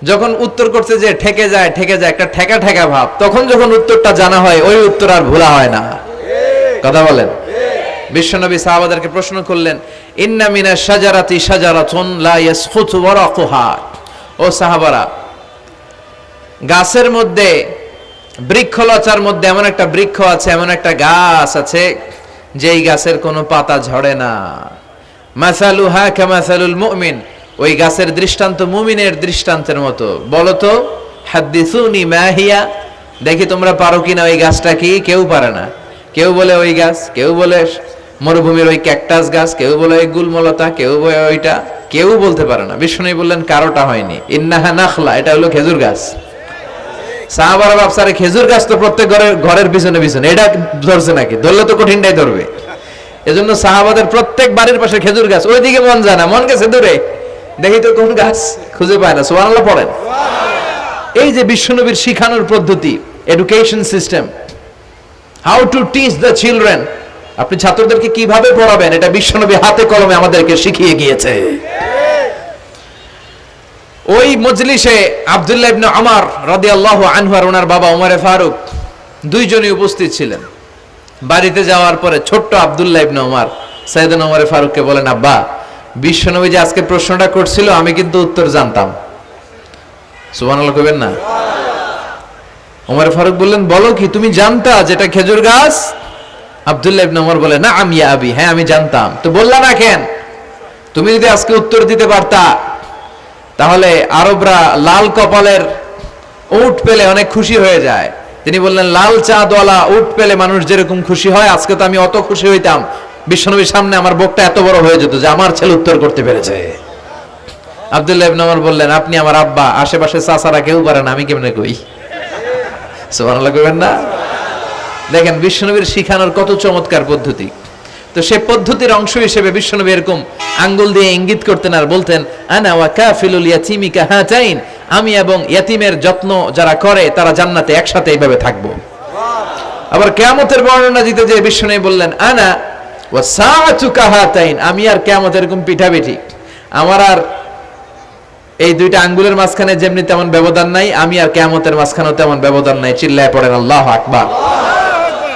যখন উত্তর করতে যে ঠেকে যায় একটা ঠেকা ঠেকা ভাব, তখন যখন উত্তরটা জানা হয় ওই উত্তর আর ভোলা হয় না। কথা বলেন। বিশ্বনবী সাহাবাদেরকে প্রশ্ন করলেন, ইন্না মিনাশ শাজারাতি শাজারাতুন লা ইয়াসখুতু ওয়ারাকুহা। ও সাহাবারা, গাছের মধ্যে, বৃক্ষলতার মধ্যে এমন একটা বৃক্ষ আছে, এমন একটা গাছ আছে যেই গাছের কোনো পাতা ঝরে না। মাসালুহা কামাসালুল মুমিন, ওই গাছের দৃষ্টান্ত মুমিনের দৃষ্টান্তের মতো। বলো তো, হাদ্দিসুনি মা হিয়া, দেখি তোমরা পারো কিনা ওই গাছটা কি? কেউ পারে না। কেউ বলে ওই গাছ, কেউ বলে মরুভূমির ওই ক্যাকটাস গাছ, কেউ বলে ওই গুলমলতা, কেউ বলে ওইটা, কেউ বলতে পারে না। বিষ্ণু বললেন কারোটা হয়নি। ইন্নাহা নাখলা, এটা হলো খেজুর গাছ। সাহাবারা ভাবসারে খেজুর গাছ তো প্রত্যেক ঘরের পিছনে পিছনে, এটা ধরছে নাকি? ধরলে তো কঠিনটাই ধরবে। এজন্য সাহাবাদের প্রত্যেক বাড়ির পাশে খেজুর গাছ। ওইদিকে মন যায় না, মন গেছে দূরে, দেখি তো কোন গাছ, খুঁজে পায় না। সুবহানাল্লাহ পড়েন। এই যে বিশ্বনবীর শিখানোর পদ্ধতি, education system, how to teach the children, আপনি ছাত্রদেরকে কিভাবে পড়াবেন, এটা বিশ্বনবী হাতে কলমে আমাদেরকে শিখিয়ে গিয়েছে। ওই মজলিসে আব্দুল্লাহ ইবনে উমর রাদিয়াল্লাহু আনহু আর ওনার বাবা ওমরে ফারুক দুইজনই উপস্থিত ছিলেন। বাড়িতে যাওয়ার পরে ছোট্ট আব্দুল্লাহ ইবনে উমর সাইয়েদনা ওমরে ফারুককে বলেন, আব্বা, বিশ্বনবী যে আজকে প্রশ্নটা করছিল আমি কিন্তু উত্তর জানতাম। সুবহানাল্লাহ কইবেন না? ওমরে ফারুক বললেন, বলো কি, তুমি জানতা যেটা খেজুর গাছ? আব্দুল্লাহ ইবনে উমর বলে, না আমি আবি, হ্যাঁ আমি জানতাম। তো বললা না কেন? তুমি যদি আজকে উত্তর দিতে পারতা তাহলে আরবরা লাল কপালের উট পেলে অনেক খুশি হয়ে যায়। তিনি বললেন, লাল চাঁদওয়ালা উট পেলে মানুষ যেরকম খুশি হয়, আজকে তো আমি অত খুশি হইতাম, বিশ্বনবীর সামনে আমার বুকটা এত বড় হয়ে যেত যে আমার ছেলে উত্তর করতে পেরেছে। আব্দুল্লাহ ইবনে উমর বললেন, আপনি আমার আব্বা, আশেপাশে চাচারা কেউ পারে না, আমি কেমনে কই? সুবহানাল্লাহ কইবেন না? দেখেন বিশ্বনবীর শিখানোর কত চমৎকার পদ্ধতি। তো সে পদ্ধতির অংশ হিসেবে বিশ্বনবী এরকম আঙ্গুল দিয়ে ইঙ্গিত করতেন আর বলতেন, আনা ওয়া কাফিলুল ইয়াতীমি কাহাতাইন, আমি এবং ইয়াতীমের যত্ন যারা করে তারা জান্নাতে একসাথে এইভাবে থাকবো। আবার কিয়ামতের বর্ণনা দিতে যে বিশ্বনবী বললেন, আনা ওয়া সাআতু কাহাতাইন, আমি আর কিয়ামত এরকম পিঠাপিঠি, আমার আর এই দুইটা আঙ্গুলের মাঝখানে যেমনি তেমন ব্যবধান নাই, আমি আর কিয়ামতের মাঝখানেও তেমন ব্যবধান নাই। চিল্লায় পড়েন আল্লাহু আকবার।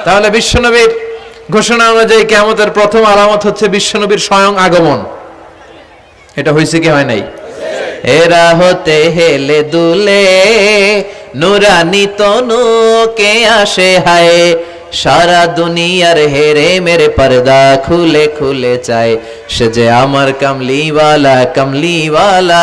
তাহলে বিশ্বনবীর ঘোষণা অনুযায়ী কিয়ামতের প্রথম আলামত হচ্ছে বিশ্বনবীর স্বয়ং আগমন। এটা হয়েছে কি হয় নাই? এরা হতে হেলে দুলে নুরানি তনু কে আসে হায়, সারা দুনিয়ার হেরে মেরে পর্দা খুলে খুলে চায়, সে যে আমার কামলিওয়ালা কামলিওয়ালা